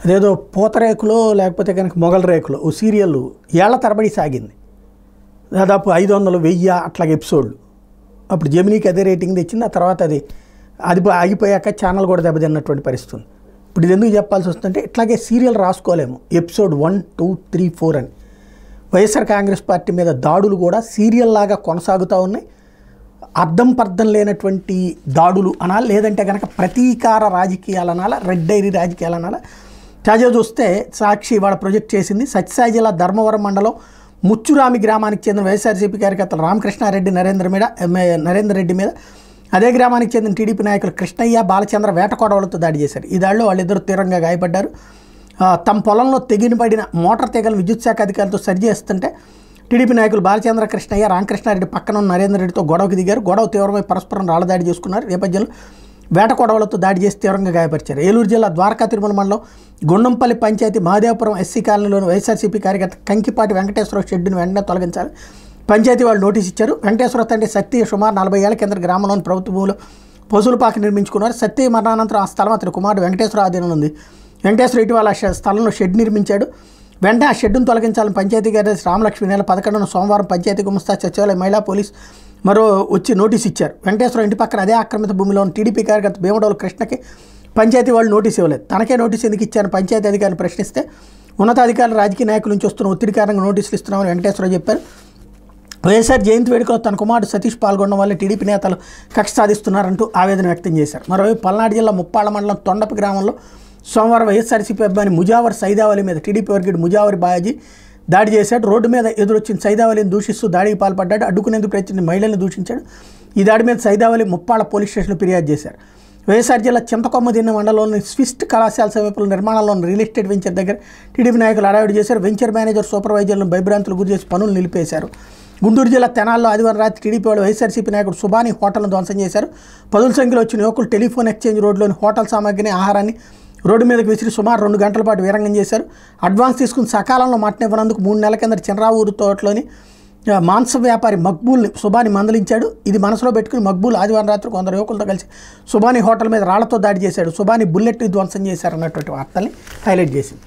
అదేదో పూతరేకులో లేకపోతే కనుక మొగల రేకులో ఓ సీరియల్ ఏళ్ల తరబడి సాగింది. దాదాపు 500 1000 అట్లాగే ఎపిసోడ్లు. అప్పుడు జెమినీకి అదే రేటింగ్ తెచ్చింది. ఆ తర్వాత అది ఆగిపోయాక ఛానల్ కూడా దెబ్బతిన్నటువంటి పరిస్థితి ఉంది. ఇప్పుడు ఇది ఎందుకు చెప్పాల్సి వస్తుందంటే ఇట్లాగే సీరియల్ రాసుకోలేము. ఎపిసోడ్ 1, 2, 3, 4 అని వైఎస్ఆర్ కాంగ్రెస్ పార్టీ మీద దాడులు కూడా సీరియల్ లాగా కొనసాగుతూ ఉన్నాయి. అర్థం పర్థం లేనటువంటి దాడులు అనాలి, లేదంటే కనుక ప్రతీకార రాజకీయాలు అనాలా, రెడ్ డైరీ రాజకీయాలు అనాలా. తాజా చూస్తే సాక్షి ఇవాళ ప్రొజెక్ట్ చేసింది. సత్యసాయి జిల్లా ధర్మవరం మండలం ముచ్చురామి గ్రామానికి చెందిన వైఎస్ఆర్సీపీ కార్యకర్తలు రామకృష్ణారెడ్డి నరేందర్ రెడ్డి మీద అదే గ్రామానికి చెందిన టీడీపీ నాయకులు కృష్ణయ్య బాలచంద్ర వేటకొడవలతో దాడి చేశారు. ఈ దాడిలో వాళ్ళిద్దరూ తీవ్రంగా గాయపడ్డారు. తమ పొలంలో తెగినపడిన మోటార్ తీగలను విద్యుత్ శాఖ అధికారులతో సరిచేస్తుంటే టీడీపీ నాయకులు బాలచంద్ర కృష్ణయ్య రామకృష్ణారెడ్డి పక్కన ఉన్న నరేందర్ రెడ్డితో గొడవకి దిగారు. గొడవ తీవ్రమై పరస్పరం రాళ్ల దాడి చేసుకున్నారు. నేపథ్యంలో వేట కొడవలతో దాడి చేసి తీవ్రంగా గాయపరిచారు. ఏలూరు జిల్లా ద్వారకా తిరుమల మండలం గుండంపల్లి పంచాయతీ మహదేవపురం ఎస్సీ కాలనీలోని వైఎస్ఆర్సీపీ కార్యకర్త కంకిపాటి వెంకటేశ్వరరావు షెడ్డును వెంటనే తొలగించాలి. పంచాయతీ వాళ్ళు నోటీస్ ఇచ్చారు. వెంకటేశ్వర తండ్రి సత్య సుమారు 40 ఏళ్ల కింద గ్రామంలోని ప్రభుత్వ భూమిలో పశువుల పాక నిర్మించుకున్నారు. సత్య మరణానంతరం ఆ స్థలం అతని కుమారుడు వెంకటేశ్వర ఆధీనంలో ఉంది. వెంకటేశ్వర ఇటీవల స్థలంలో షెడ్ నిర్మించాడు. వెంటనే ఆ షెడ్డును తొలగించాలని పంచాయతీ కార్యదర్శి రామలక్ష్మి నెల 11న సోమవారం పంచాయతీ గుమస్తా సచివాలయ మహిళా పోలీస్ మరో వచ్చి నోటీస్ ఇచ్చారు. వెంకటేశ్వర ఇంటి పక్కన అదే ఆక్రమిత భూమిలో ఉన్న టీడీపీ కార్యకర్త భీమడోలు కృష్ణకి పంచాయతీ వాళ్ళు నోటీస్ ఇవ్వలేదు. తనకే నోటీస్ ఎందుకు ఇచ్చారని పంచాయతీ అధికారులు ప్రశ్నిస్తే ఉన్నతాధికారులు రాజకీయ నాయకుల నుంచి వస్తున్న ఒత్తిడి కారణంగా నోటీసులు ఇస్తున్నామని వెంకటేశ్వరరావు చెప్పారు. వైఎస్ఆర్ జయంతి వేడుకలో తన కుమారుడు సతీష్ పాల్గొనడం వల్ల టీడీపీ నేతలు కక్ష సాధిస్తున్నారంటూ ఆవేదన వ్యక్తం చేశారు. మరోవైపు పల్నాడు జిల్లా ముప్పాళ్ళ మండలం తొండపి గ్రామంలో సోమవారం వైఎస్ఆర్సీపీ అభిమాని ముజావర్ సైదావలి మీద టీడీపీ వర్గీయుడు ముజావరి బాయాజీ దాడి చేశాడు. రోడ్డు మీద ఎదురొచ్చిన సైదావలిని దూషిస్తూ దాడికి పాల్పడ్డాడు. అడ్డుకునేందుకు ప్రయత్నించిన మహిళలను దూషించాడు. ఈ దాడి మీద సైదావలి ముప్పాళ్ళ పోలీస్ స్టేషన్లో ఫిర్యాదు చేశారు. వైఎస్ఆర్ జిల్లా చింతకొమ్మదిన్న మండలంలోని స్విస్ట్ కళాశాల సమీపంలో నిర్మాణంలోని రియల్ ఎస్టేట్ వెంచర్ దగ్గర టీడీపీ నాయకులు హడావిడి చేశారు. వెంచర్ మేనేజర్ సూపర్వైజర్లను భయభ్రాంతులు గురి చేసి పనులు నిలిపేశారు. గుంటూరు జిల్లా తెనాల్లో ఆదివారం రాత్రి టీడీపీ వాళ్ళు వైఎస్ఆర్సీపీ నాయకుడు సుబాని హోటల్ను ధ్వంసం చేశారు. 10 సంఖ్యలో వచ్చిన యువకులు టెలిఫోన్ ఎక్స్చేంజ్ రోడ్లోని హోటల్ సామాగ్రిని ఆహారాన్ని రోడ్డు మీదకి విసిరి సుమారు 2 గంటల పాటు వీరంగం చేశారు. అడ్వాన్స్ తీసుకుని సకాలంలో మాటనివ్వనందుకు 3 నెలల కింద చినరావూరు తోటలోని మాంసం వ్యాపారి మక్బూల్ని సుబాని మందలించాడు. ఇది మనసులో పెట్టుకుని మక్బూల్ ఆదివారం రాత్రి కొందరు యువకులతో కలిసి సుబాని హోటల్ మీద రాళ్లతో దాడి చేశాడు. సుబాని బుల్లెట్ ధ్వంసం చేశారన్నటువంటి వార్తల్ని హైలైట్ చేసింది.